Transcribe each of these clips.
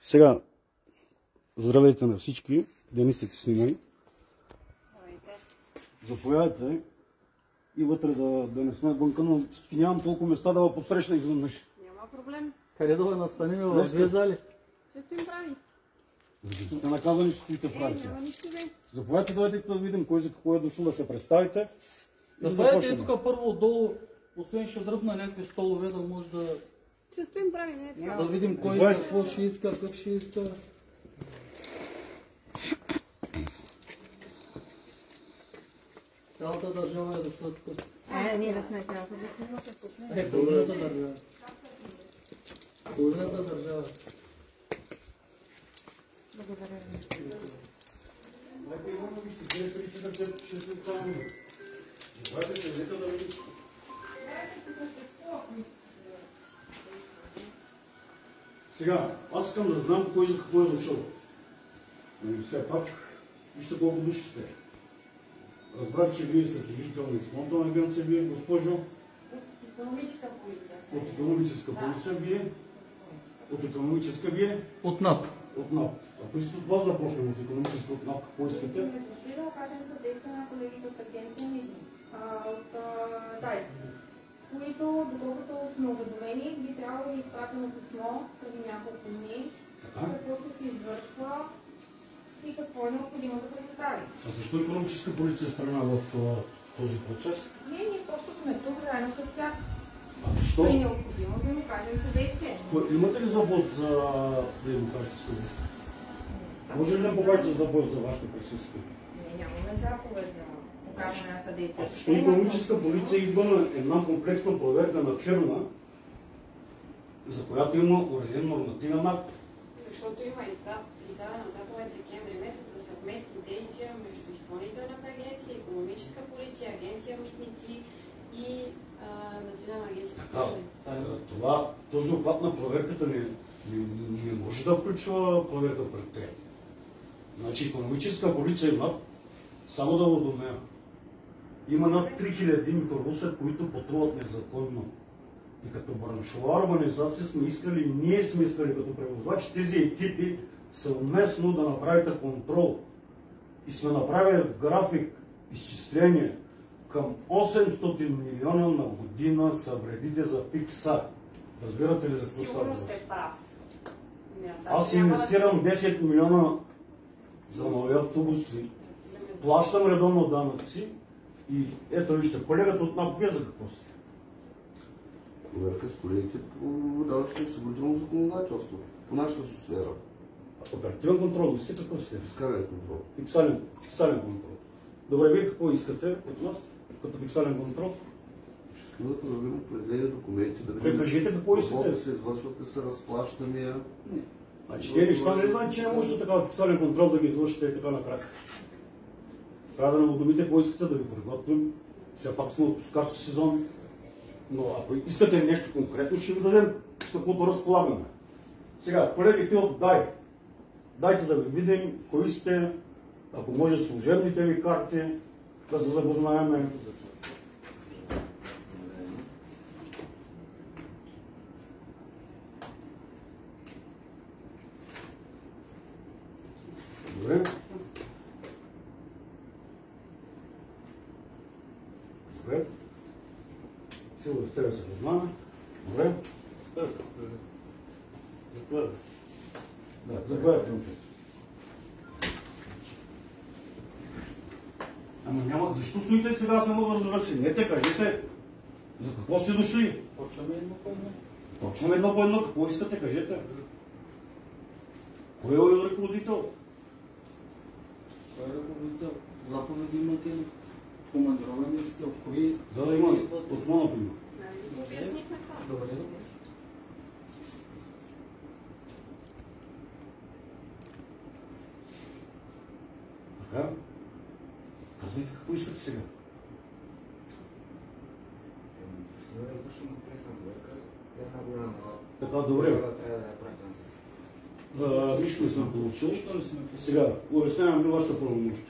Сега, здравейте на всички. Деница ти снимай. Заповядайте и вътре да не сме вънка, но всички нямам толкова места да ви посрещна изведнъж. Няма проблем. Къде да го настаним в две зали? Ще стоим прави. Сте наказани, ще стоите прави. Няма нищо бе. Заповядайте, дойдете да видим кой за какво е дошло, да се представите. Заповядайте и тук първо отдолу, освен ще дръпна някакви столове, да може да... Ще стоим прави, не е това. Да видим кой какво ще иска, как ще иска. Цялата държава е дошла тук. Ние не сме цялата държава. Половината държава. Половината държава. Благодаря ви. Сега, аз искам да знам кой за какво е дошъл. Все пак, вижте колко души сте. Разбрах, че вие сте служител на изпълнителна агенция, вие, госпожо. От икономическа полиция. От икономическа полиция, вие. От икономическа, вие. От НАП. От НАП. Ако искате от вас да почнем от икономическа, от НАП, какво искате? Сме дошли да окажем съдействие на колегите от агенция Митни. От ДАЙ, които, доколкото сме уведомени, би трябвало да изпратим писмо преди няколко дни, каквото се извършва и какво е необходимо да предостави. А защо икономическа полиция е страна в този процес? Ние просто сме тук заедно с тях. А защо? И е необходимо да им окажем съдействие. Имате ли забот за да им окажете съдействие? Може ли да покажете забот за вашето присъствие? Ние нямаме заповед за оказване на съдействие. Защо икономическа полиция идва на една комплексна проверка на фирма, за която има уреден нормативен акт? Защото има издадена заповед декември месец за съвместни действия между изпълнителната агенция, икономическа полиция, агенция митници и Национална агенция. Този обхват на проверката не може да включва проверка в предприятие. Значи икономическа полиция има, само да уведомя, има над 3000 микробуса, които пътуват незаконно. И като браншова организация сме искали, ние сме искали като превозвачи тези екипи съвместно да направите контрол. И сме направили график, изчисление. Към 800 милиона на година са вредите за фикса. Разбирате ли за какво става? Сигурно сте прав. Аз инвестирам 10 милиона за нови автобуси, плащам редовно данъци и ето вижте, колегата от НАП, вие за какво сте? Проверка с колегите по данъчно осигурително законодателство, по нашата си сфера. Оперативен контрол, ви сте какво сте? Фискален контрол. Фискален контрол. Добре, вие какво искате от нас, като фискален контрол? Ще искам да проверим определени документи, да видим кажете какво искате. Да се извършват, да се разплащания. Значи тези неща не знаят, че не можете такава фискален контрол да ги извършите и така накрая. Трябва да наводомите какво искате да ви приготвим. Все пак сме отпускарски сезон. Но ако искате нещо конкретно, ще ви дадем с каквото разполагаме. Сега, колегите от ДАЙ, дайте да ви видим кои сте, ако може служебните ви карти, да се запознаеме. Добре. Добре. Сигурно с тебе се познаваме. Добре. Заповядайте. Да, заповядайте. Ама няма. Защо стоите сега, аз не мога да разбера. Не те кажете. За какво сте дошли? Почваме едно по едно. Почваме едно по едно. Какво искате, кажете? Кой е ръководител? Кой е ръководител? Заповеди имате ли? Командировани сте от кои? Да, има. От моното има. Обяснихме това. Добре, добре. Така. Казвайте какво искате сега. Ще се извършим комплексна проверка за една година назад. Така, добре. Трябва да я правим с... Нищо не съм получил. Защо ли сме? Сега, обяснявам ви вашата правомощие.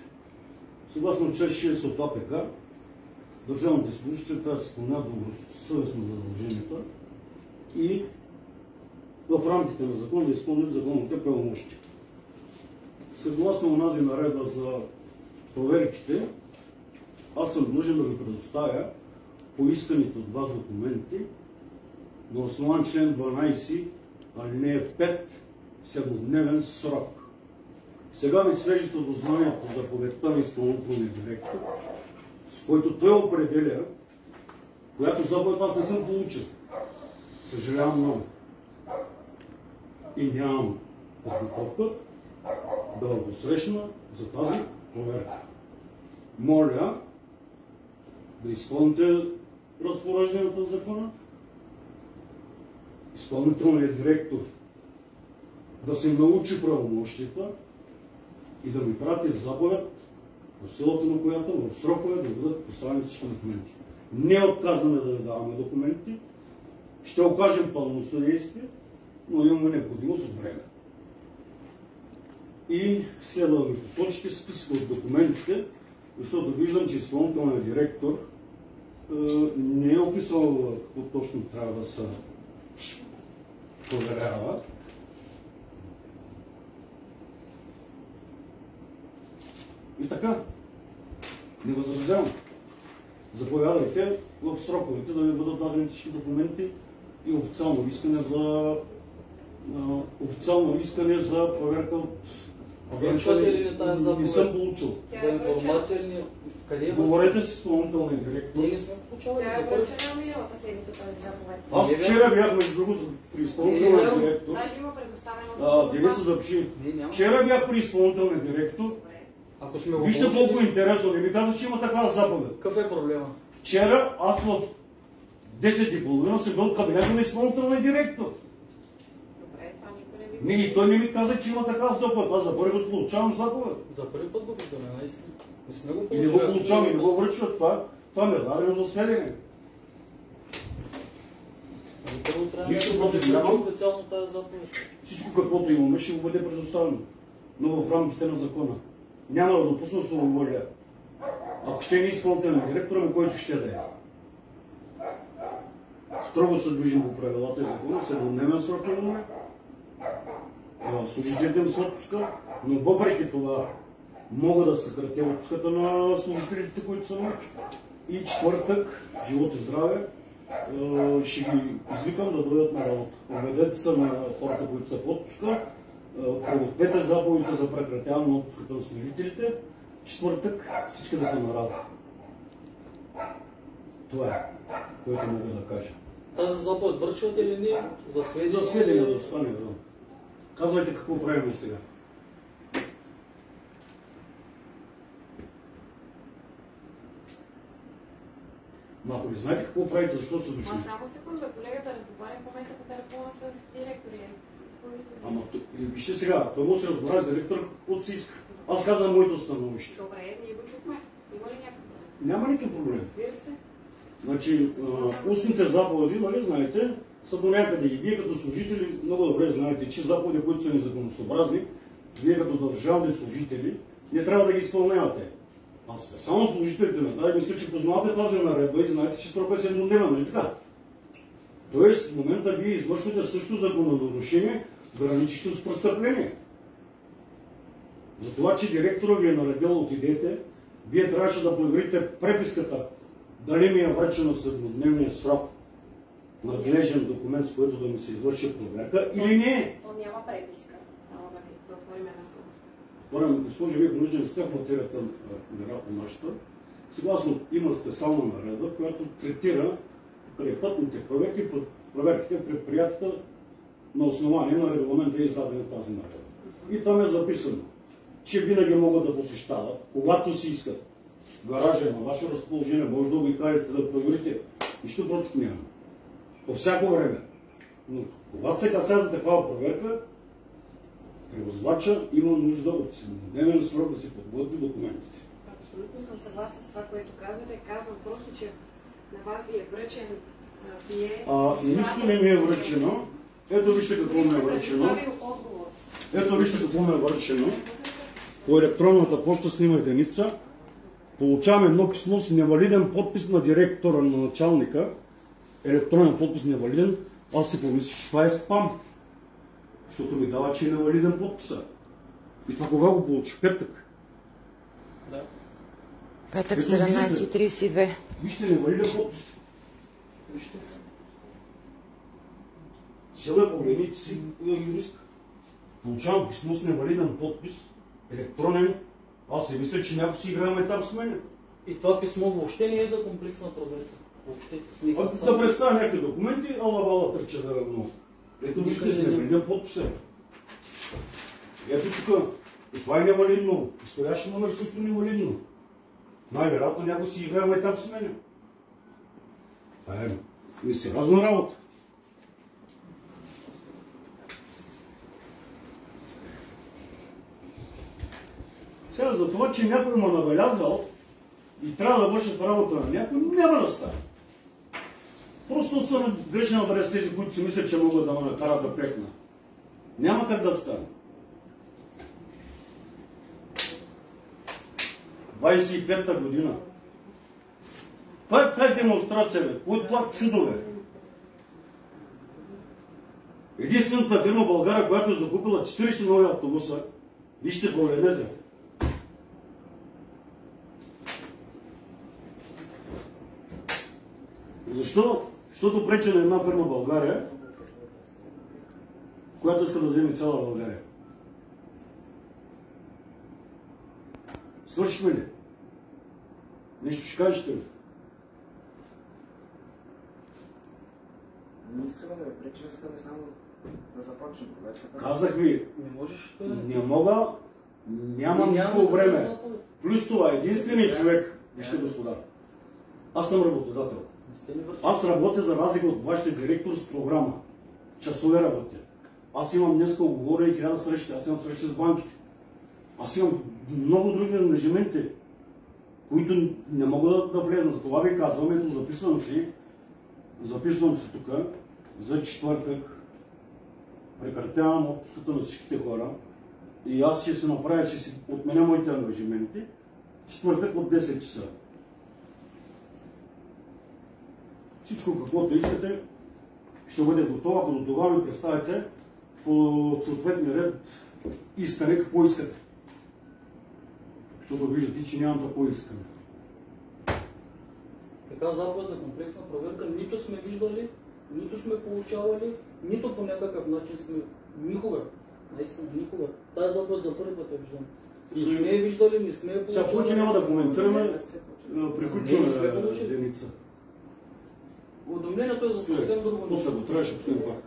Съгласно член 60 от АПК, държавните служители трябва да се изпълняват добросъвестно задълженията и в рамките на закон да изпълнят законните правомощия. Съгласно онази наредба за проверките, аз съм длъжен да ви предоставя поисканите от вас документи на основан член 12, алинея 5, 7-дневен срок. Сега ви свежите дознанието за заповедта на изпълнителния директор, с който той определя, която заповед аз не съм получил. Съжалявам много. И нямам подготовка да го посрещна за тази проверка. Моля да изпълните разпореждането на закона, изпълнителният директор да се научи правомощията и да ми прати заповед, в силата на която в срокове да бъдат поставени всички документи. Не отказваме да даваме документи, ще окажем пълно съдействие, но имаме необходимост от време. И следва да ми посочите списък от документите, защото виждам, че изпълнителният директор не е описал какво точно трябва да се проверява. И така, не възразявам. Заповядайте в сроковете да ви бъдат дадени всички документи и официално искане за проверка от агенцията. Не съм получил. За информация ли? Къде е? Говорете с изпълнителния директор. Ние не сме получавали Тя е заповед. връчена миналата седмица тази заповед. Аз вчера бях между другото при изпълнителния директор. Даже има предоставено. Дениса запиши. Няма. Вчера бях при изпълнителния директор. Ако сме го Вижте получили, колко интересно. Не ми каза, че има такава заповед. какъв е проблема? Вчера аз в 10:30 съм бил в кабинета на изпълнителния директор. Добре, това никой не ви. Не, и той не ми каза, че има такава заповед. Аз за първи път получавам заповед. За първи път го виждаме, наистина. Не сме го И не получили. го получавам, и не го връчват. Това ме е дадено за сведение. Ами първо трябва да Нищо се против връчи нямам. официално тази заповед. Всичко каквото имаме ще го бъде предоставено. Но в рамките на закона. Няма да допусна слововолия. Ако ще не изпълнителен директор, ами който ще да е. Строго се движим по правилата и закона, 7-дневен срок имаме. Служителите им с отпуска, но въпреки това мога да съкратя отпуската на служителите, които са на. И четвъртък, живот и здраве, ще ги извикам да дойдат на работа. Уведете се на хората, които са в отпуска, подгответе заповедите за прекратяване на отпуската на служителите, четвъртък всички да са на работа. Това е, което мога да кажа. Тази заповед вършвате ли ние? За сведение? За сведение да остане, да. Казвайте какво правим сега. Но ако не знаете какво правите, защо са дошли? Само секунда, колегата разговаря в момента по телефона с директория. Ама вижте сега, той му се разговаря с директор, каквото си иска. Аз казвам моето становище. Добре, ние го чухме. Има ли някакъв проблем? Няма никакъв проблем. Разбира се. Значи, устните заповеди, нали знаете, са до някъде. И вие като служители много добре знаете, че заповеди, които са незаконосъобразни, вие като държавни служители не трябва да ги изпълнявате. А само служителите на тази мисля, че познавате тази наредба и знаете, че срока е 7-дневен, нали така? Тоест, в момента вие извършвате също закононарушение, граничите с престъпление. За това, че директора ви е наредил отидете, вие трябваше да проверите преписката, дали ми е връчена в 7-дневния срок надлежен документ, с който да ми се извърши проверка, или не. То няма преписка. Само да отворим една скоба. Първо, госпожа, вие понеже не сте в материята на нашата, съгласно има специална наредба, която третира крайпътните проверки, проверките в предприятията на основание на регламента и издадена тази наредба. И там е записано, че винаги могат да посещават, когато си искат. Гаража е на ваше разположение, може да обикалите да проверите. Нищо против няма. По всяко време. Но когато се касае за такава проверка, превозвача има нужда от 7-дневен срок да си подготви документите. Абсолютно съм съгласна с това, което казвате. Казвам просто, че на вас ви е връчен Нищо не ми е връчено. Ето вижте какво ми е връчено. Ето вижте какво ми е връчено. По електронната почта снима Деница. Получавам едно писмо с невалиден подпис на директора, на началника. Електронен подпис невалиден. Аз си помислих, че това е спам. Защото ми дава, че е невалиден подписа. И това кога го получих? Петък. Да. Петък Ето, 17:32. Вижте, невалиден подпис. Вижте. Села е погледните си юрист. Получавам писмо с невалиден подпис, електронен. Аз си мисля, че някой си играем там с мен. И това писмо въобще не е за комплексна проверка. Въобще. Да представя някакви документи, ала тръча да равно. Ето вижте, с невалиден подпис е. Ето тук. И това е невалидно. Изстоящи номер също невалидно. Най-вероятно някой си играем там с мен. Това е несериозна работа. Сега за това, че някой ме набелязал и трябва да вършат работа на някой, няма да стане. Просто са на грешен адрес тези, които си мислят, че могат да ме накарат да пекна. Няма как да стане. 25-та година. Това е демонстрация, бе. Кой е това чудо, бе? Единствената фирма в България, която е закупила 40 нови автобуса, вижте, погледнете. Защо? Защото прече на една фирма в България, която иска да вземе цяла България. Свършихме ли? Нещо ще кажете ли? Не искаме да ви пречим, искаме само да започнем проверката. Казах ви, Не можеш да... не мога, нямам никакво време. Плюс това, единственият човек, вижте господа, аз съм работодател. Аз работя за разлика от вашите директор с програма. Часове работя. Аз имам днеска оговорени 1000 срещи, аз имам срещи с банките. Аз имам много други ангажименти, които не мога да влезна. За това ви казвам, ето записвам си тук за четвъртък. Прекратявам отпуската на всичките хора и аз ще се направя, че си отменя моите ангажименти. Четвъртък от 10 часа. Всичко каквото искате ще бъде готово, ако до това ми представите по съответния ред искане какво искате. Защото виждате, че нямам такова искане. Така заповед за комплексна проверка нито сме виждали, нито сме получавали, нито по някакъв начин сме никога. Наистина, никога. Тази заповед за първи път я виждам. Не сме я виждали, не сме я получавали. Сега повече няма да коментираме, приключваме деница. Уведомлението е за съвсем друго. После го трябваше последен пак.